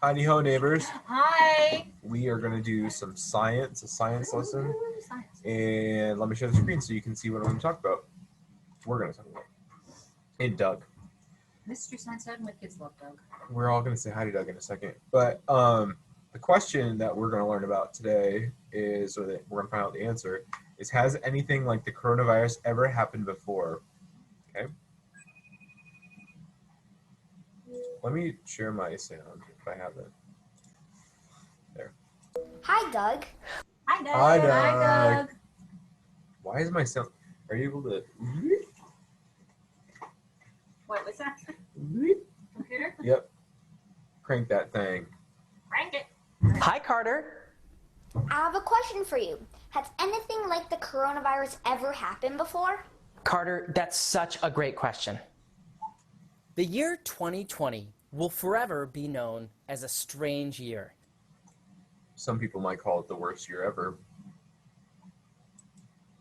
Howdy ho, neighbors. Hi. We are going to do some science, a science lesson. Ooh, science. And let me share the screen so you can see what I'm going to talk about. We're going to talk about. Hey, Doug. Mystery Science Ed, my kids love Doug. We're all going to say hi to Doug in a second. But the question that we're going to learn about today is, or that we're going to find out the answer, is has anything like the coronavirus ever happened before? Okay. Let me share my sound if I have it. There. Hi, Doug. Hi, Doug. Hi, Doug. Hi, Doug. Why is my sound? Are you able to? What was that? Computer? Yep. Crank that thing. Crank it. Hi, Carter. I have a question for you. Has anything like the coronavirus ever happened before? Carter, that's such a great question. The year 2020 will forever be known as a strange year. Some people might call it the worst year ever.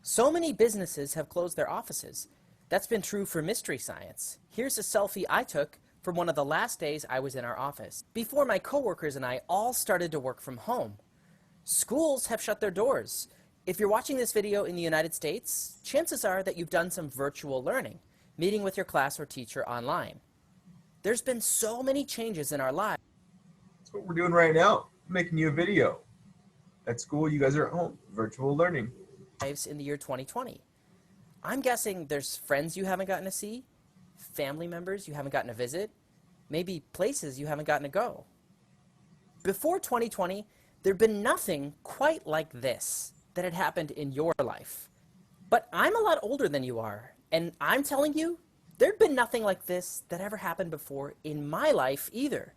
So many businesses have closed their offices. That's been true for Mystery Science. Here's a selfie I took from one of the last days I was in our office, before my coworkers and I all started to work from home. Schools have shut their doors. If you're watching this video in the United States, chances are that you've done some virtual learning, meeting with your class or teacher online. There's been so many changes in our lives. That's what we're doing right now, making you a video. At school, you guys are at home, virtual learning. In the year 2020. I'm guessing there's friends you haven't gotten to see, family members you haven't gotten to visit, maybe places you haven't gotten to go. Before 2020, there'd been nothing quite like this that had happened in your life. But I'm a lot older than you are, and I'm telling you, there'd been nothing like this that ever happened before in my life either.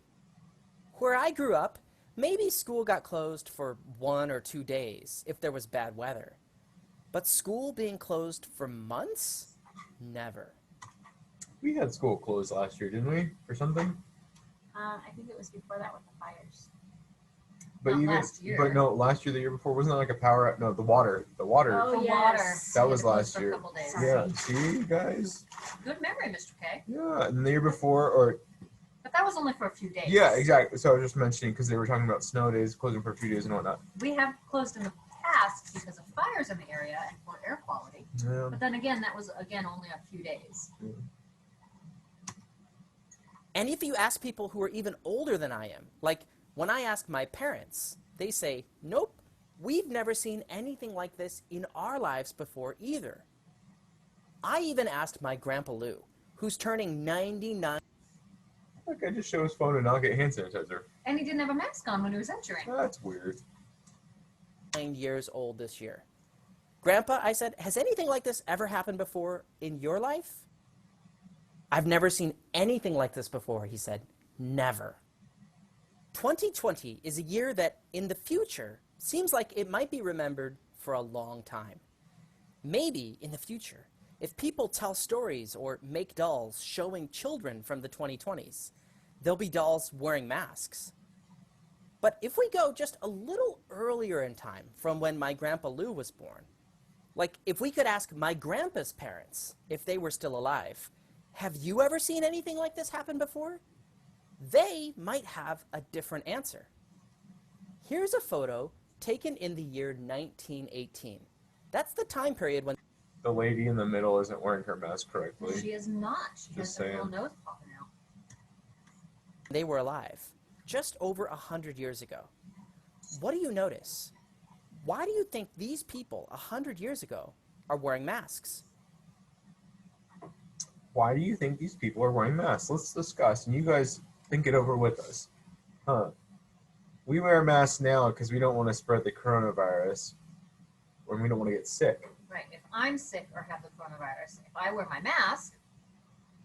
Where I grew up, maybe school got closed for 1 or 2 days if there was bad weather. But school being closed for months? Never. We had school closed last year, didn't we? For something? I think it was before that with the fires. But Not last year. But no, last year, the year before, wasn't it like a power? No, the water. The water. Oh, The yes. That We was had to close last for year. A couple days. Yeah. See, you guys. Good memory, Mr. K. Yeah, and the year before, or But that was only for a few days. yeah, exactly. So I was just mentioning because they were talking about snow days, closing for a few days and whatnot. We have closed in the past because of fires in the area and for air quality. Yeah. But then again, that was only a few days. And if you ask people who are even older than I am, like when I ask my parents, they say, nope, we've never seen anything like this in our lives before either. I even asked my Grandpa Lou, who's turning 99. That guy just show his phone and not get hand sanitizer. And he didn't have a mask on when he was entering. That's weird. 9 years old this year. Grandpa, I said, has anything like this ever happened before in your life? I've never seen anything like this before, he said. Never. 2020 is a year that, in the future, seems like it might be remembered for a long time. Maybe, in the future, if people tell stories or make dolls showing children from the 2020s, there'll be dolls wearing masks. But if we go just a little earlier in time from when my Grandpa Lou was born, like if we could ask my grandpa's parents if they were still alive, have you ever seen anything like this happen before? They might have a different answer. Here's a photo taken in the year 1918. That's the time period when The lady in the middle isn't wearing her mask correctly. She is not. She Just has her little saying. nose popping out. they were alive, just over 100 years ago. What do you notice? Why do you think these people 100 years ago are wearing masks? Why do you think these people are wearing masks? Let's discuss, and you guys think it over with us. We wear masks now because we don't want to spread the coronavirus, or we don't want to get sick. Right. If I'm sick or have the coronavirus, if I wear my mask,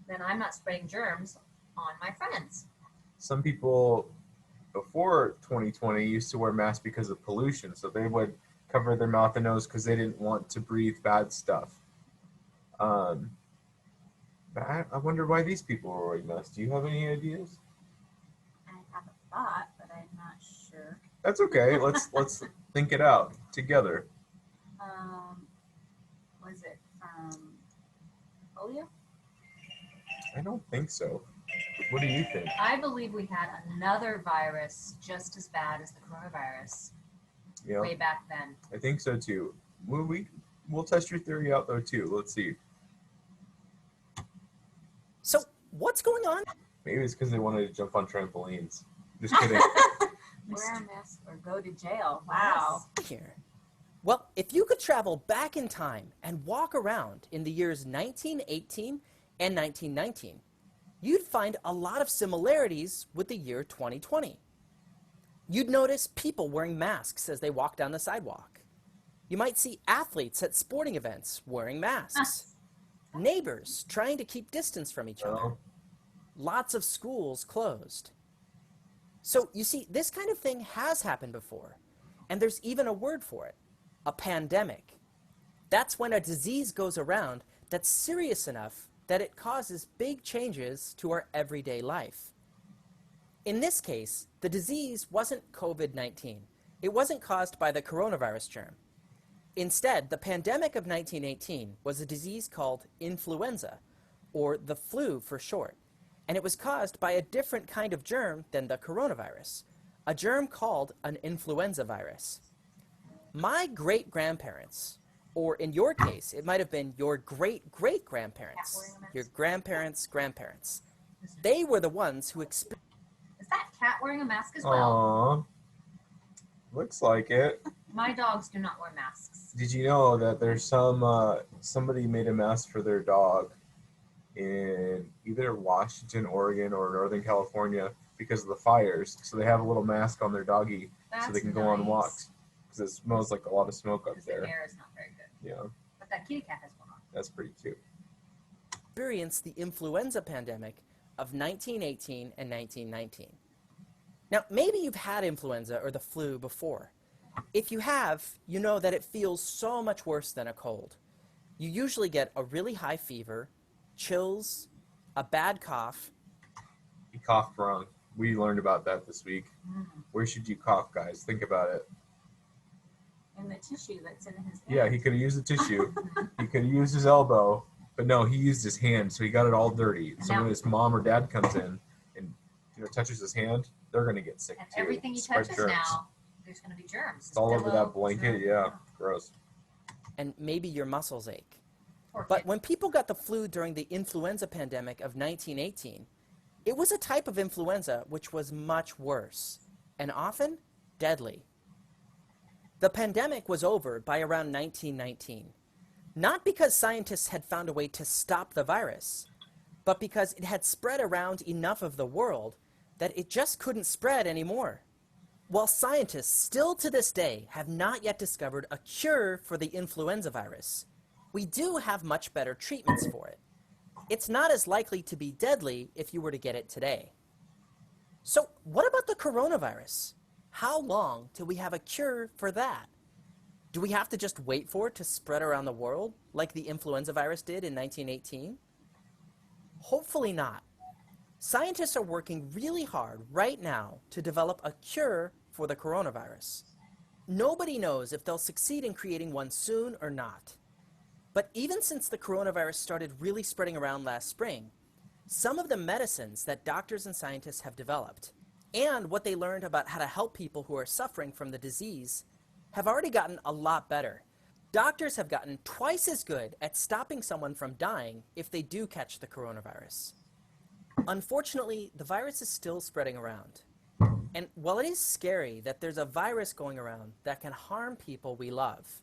then I'm not spreading germs on my friends. Some people before 2020 used to wear masks because of pollution, so they would cover their mouth and nose because they didn't want to breathe bad stuff. But I wonder why these people were wearing masks. Do you have any ideas? I have a thought, but I'm not sure. That's okay. Let's think it out together. Was it polio? I don't think so. What do you think? I believe we had another virus just as bad as the coronavirus Yeah, way back then. I think so too. We'll test your theory out though too. Let's see. So, what's going on? Maybe it's because they wanted to jump on trampolines. Just kidding. Wear a mask or go to jail. Wow. Here. Well, if you could travel back in time and walk around in the years 1918 and 1919, you'd find a lot of similarities with the year 2020. You'd notice people wearing masks as they walk down the sidewalk. You might see athletes at sporting events wearing masks. Neighbors trying to keep distance from each other. Well, Lots of schools closed. So, you see, this kind of thing has happened before, and there's even a word for it, a pandemic. That's when a disease goes around that's serious enough that it causes big changes to our everyday life. In this case, the disease wasn't COVID-19. It wasn't caused by the coronavirus germ. Instead, the pandemic of 1918 was a disease called influenza, or the flu for short. And it was caused by a different kind of germ than the coronavirus, a germ called an influenza virus. My great-grandparents, or in your case, it might have been your great-great-grandparents, your grandparents' grandparents, they were the ones who experienced. Is that cat wearing a mask as well? Aw. Looks like it. My dogs do not wear masks. Did you know that there's somebody made a mask for their dog in either Washington, Oregon, or Northern California because of the fires? So they have a little mask on their doggy That's so they can go on walks because it smells like a lot of smoke up Because the there. air is not very good. Yeah, But that kitty cat has one on. that's pretty cute. The influenza pandemic of 1918 and 1919. Now, maybe you've had influenza or the flu before. If you have, you know that it feels so much worse than a cold. You usually get a really high fever, chills, a bad cough. He coughed wrong. We learned about that this week. Where should you cough, guys? Think about it. And the tissue that's in his hand. Yeah, he could have used a tissue. He could have used his elbow, but no, he used his hand, so he got it all dirty. So Now- when his mom or dad comes in and touches his hand, they're gonna get sick And too. everything he Spread touches germs. now, there's going to be germs. It's all over Pillow, that blanket. germ, Yeah, gross. And maybe your muscles ache. Poor But kid. when people got the flu during the influenza pandemic of 1918, it was a type of influenza which was much worse, and often deadly. The pandemic was over by around 1919, not because scientists had found a way to stop the virus, but because it had spread around enough of the world that it just couldn't spread anymore. While scientists still to this day have not yet discovered a cure for the influenza virus, we do have much better treatments for it. It's not as likely to be deadly if you were to get it today. So what about the coronavirus? How long till we have a cure for that? Do we have to just wait for it to spread around the world like the influenza virus did in 1918? Hopefully not. Scientists are working really hard right now to develop a cure for the coronavirus. Nobody knows if they'll succeed in creating one soon or not. But even since the coronavirus started really spreading around last spring, some of the medicines that doctors and scientists have developed, and what they learned about how to help people who are suffering from the disease, have already gotten a lot better. Doctors have gotten twice as good at stopping someone from dying if they do catch the coronavirus. Unfortunately, the virus is still spreading around. And while it is scary that there's a virus going around that can harm people we love,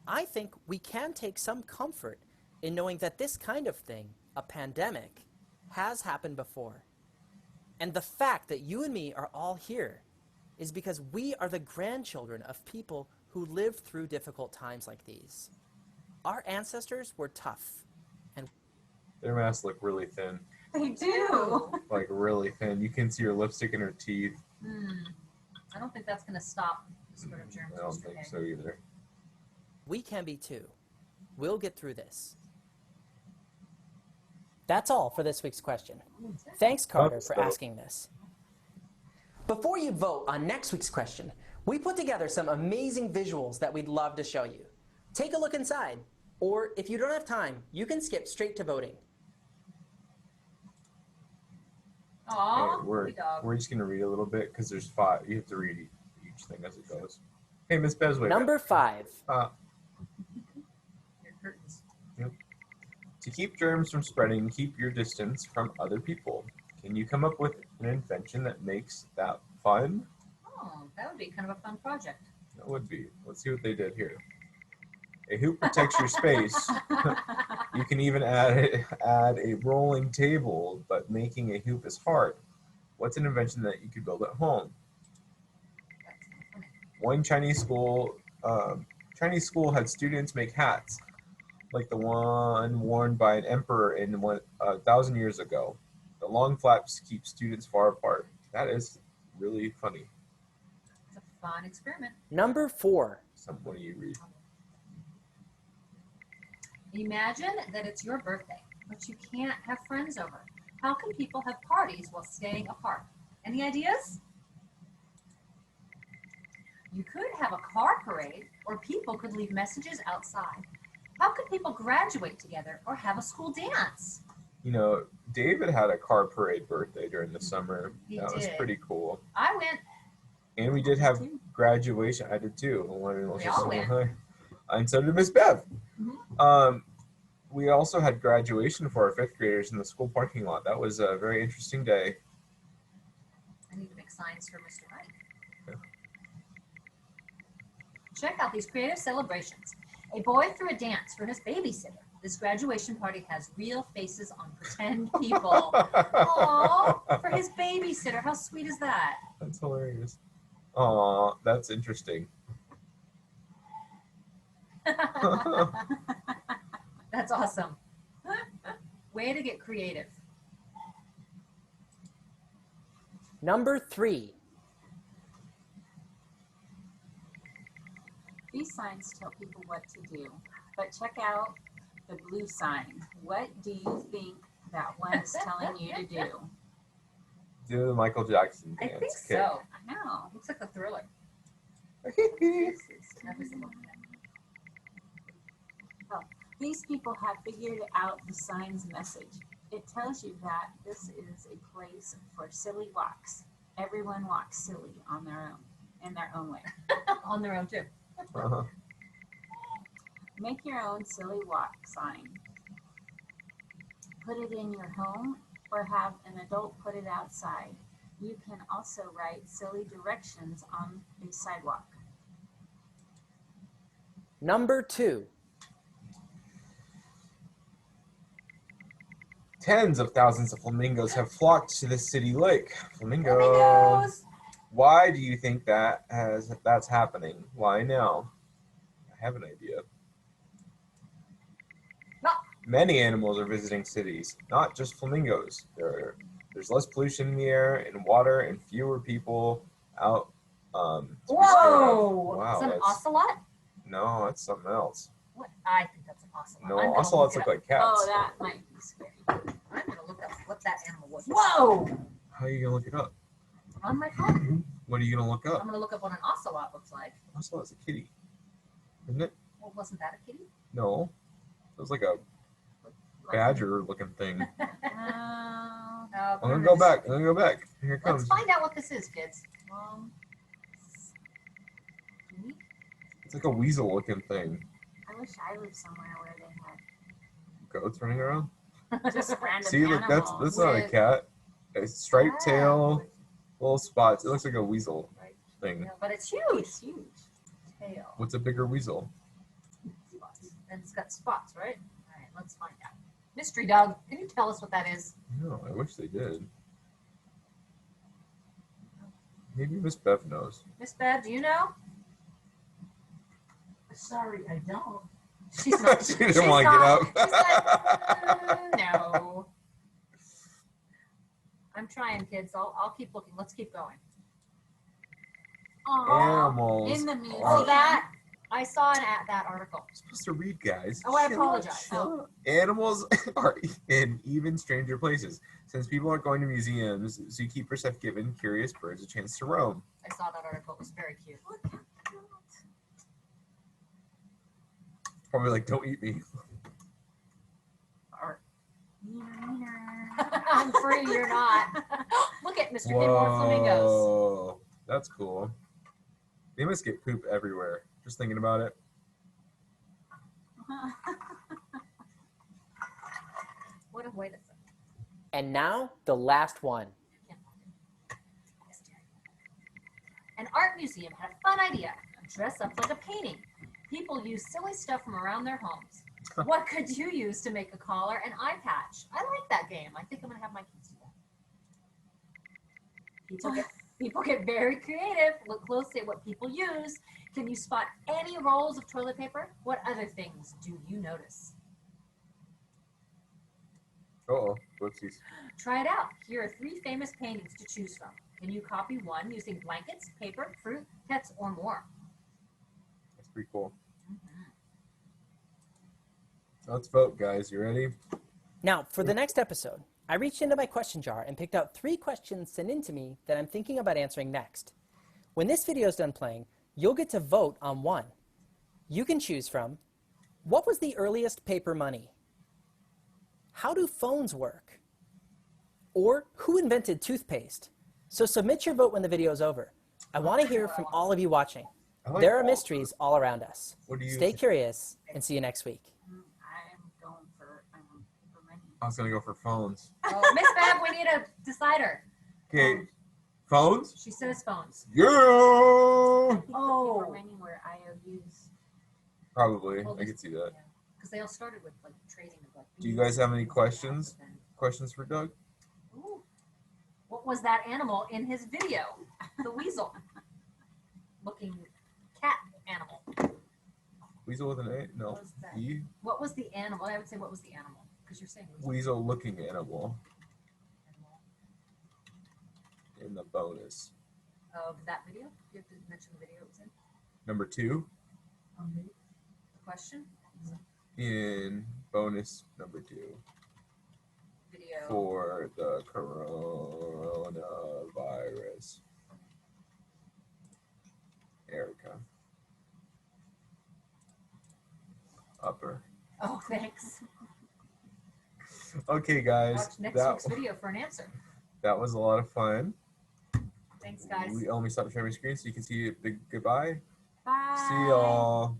I think we can take some comfort in knowing that this kind of thing, a pandemic, has happened before. And the fact that you and me are all here is because we are the grandchildren of people who lived through difficult times like these. Our ancestors were tough. Their masks look really thin, They do. like really thin. You can see her lipstick in her teeth. I don't think that's going to stop the spread of germs. I don't Mr. think Hay. so either. We can be too. We'll get through this. That's all for this week's question. Thanks, Carter, for asking this. Before you vote on next week's question, we put together some amazing visuals that we'd love to show you. Take a look inside, or if you don't have time, you can skip straight to voting. Aw, Okay, we're puppy dog. just gonna read a little bit because there's 5. You have to read each thing as it goes. Hey, Miss Besway. Number 5. Your curtains. To keep germs from spreading, keep your distance from other people. Can you come up with an invention that makes that fun? Oh, that would be kind of a fun project. That would be. Let's see what they did here. A hoop protects your space. You can even add a rolling table, but making a hoop is hard. What's an invention that you could build at home? One Chinese school had students make hats, like the one worn by an emperor 1,000 years ago. The long flaps keep students far apart. That is really funny. It's a fun experiment. Number 4. What do you read? Imagine that it's your birthday, but you can't have friends over. How can people have parties while staying apart? Any ideas? You could have a car parade, or people could leave messages outside. How could people graduate together or have a school dance? You know, David had a car parade birthday during the summer. He That was did. pretty cool. I went. And we did have graduation. I did too. We all went. And so did Miss Bev. Mhm. We also had graduation for our 5th graders in the school parking lot. That was a very interesting day. I need to make signs for Mr. Mike. Okay. Check out these creative celebrations. A boy threw a dance for his babysitter. This graduation party has real faces on pretend people. Aww, for his babysitter. How sweet is that? That's hilarious. Aw, that's interesting. That's awesome. Way to get creative. Number 3. These signs tell people what to do, but check out the blue sign. What do you think that one is telling you to do? Do the Michael Jackson I dance. think Okay. so. I know. Looks like the Thriller. This is- That was the one. These people have figured out the sign's message. It tells you that this is a place for silly walks. Everyone walks silly on their own, in their own way. On their own too. Uh-huh. Make your own silly walk sign. Put it in your home or have an adult put it outside. You can also write silly directions on a sidewalk. Number 2. Tens of thousands of flamingos have flocked to the city lake. Flamingo. Flamingos! Why do you think that's happening? Why now? I have an idea. No. Many animals are visiting cities, not just flamingos. There's less pollution in the air and water and fewer people out. To be scared of. Whoa! Wow, Is that an that's- ocelot? No, that's something else. What? I think that's an ocelot. No, I'm gonna ocelots look look it like cats. Oh, that might be scary. up. I'm gonna look up what that animal was. Whoa! How are you gonna look it up? On my phone. What are you gonna look I'm up? gonna look up what an ocelot looks like. Ocelot's a kitty, isn't it? Well, wasn't that a kitty? No, it was like a badger-looking thing. No, I'm gonna go back. I'm gonna go back. Here it Let's comes. find out what this is, kids. It's like a weasel-looking thing. I wish I lived somewhere where they Goats running around. had just random See, look, that's animals. not a with- cat. A striped Yeah. tail, little spots. It looks like a weasel thing. Yeah, but it's huge. It's huge. Tail. What's a bigger weasel? Spots. And it's got spots, right? All right, let's find out. Mystery Doug, can you tell us what that is? No, I wish they did. Maybe Miss Bev knows. Miss Bev, do you know? Sorry, I don't. She's not. She didn't she's want to not- get up. she's like, no. I'm trying, kids. I'll keep looking. Let's keep going. Aw, Animals. in the museum. Oh, that I saw that article. You're supposed to read, guys. Oh, I Shut apologize. up, shut up. Animals are in even stranger places. Since people aren't going to museums, zookeepers have given curious birds a chance to roam. I saw that article. It was very cute. Probably like, don't eat me. I'm free. You're not. it, Mr. Kidmore Flamingos. Whoa, that's cool. They must get poop everywhere. Just thinking about it. What a way to say. And now, the last one. An art museum had a fun idea. Dress up like a painting. People use silly stuff from around their homes. What could you use to make a collar and eye patch? I like that game. I think I'm going to have my kids do that. People get very creative. Look closely at what people use. Can you spot any rolls of toilet paper? What other things do you notice? Uh-oh, whoopsies. Try it out. Here are 3 famous paintings to choose from. Can you copy one using blankets, paper, fruit, pets, or more? That's pretty cool. Let's vote, guys. You ready? Now, for the next episode, I reached into my question jar and picked out 3 questions sent in to me that I'm thinking about answering next. When this video is done playing, you'll get to vote on one. You can choose from, what was the earliest paper money? How do phones work? Or who invented toothpaste? So submit your vote when the video is over. I want to hear from all of you watching. There are mysteries all around us. What do you Stay think? curious and see you next week. I'm going for money. I was gonna go for phones. Oh, Miss Bab, we need a decider. Okay, phones? She says phones. Yeah! Oh. For many were IOUs. Probably. I could see that. Because they all started with like trading of like. Do you guys have any beads. questions? Questions for Doug? Ooh. What was that animal in his video? The weasel. Looking cat animal. Weasel with an A? No. What was that? E? What was the animal? I would say what was the animal? Because you're saying weasel. Weasel looking animal in the bonus. Of that video? You have to mention the video it was in. Number 2 The question? in bonus number 2 Video. for the coronavirus. Erica. Upper. Oh, thanks. Okay, guys. Watch next That, week's video for an answer. that was a lot of fun. Thanks, guys. Let me stop sharing my screen so you can see the goodbye. Bye. See y'all.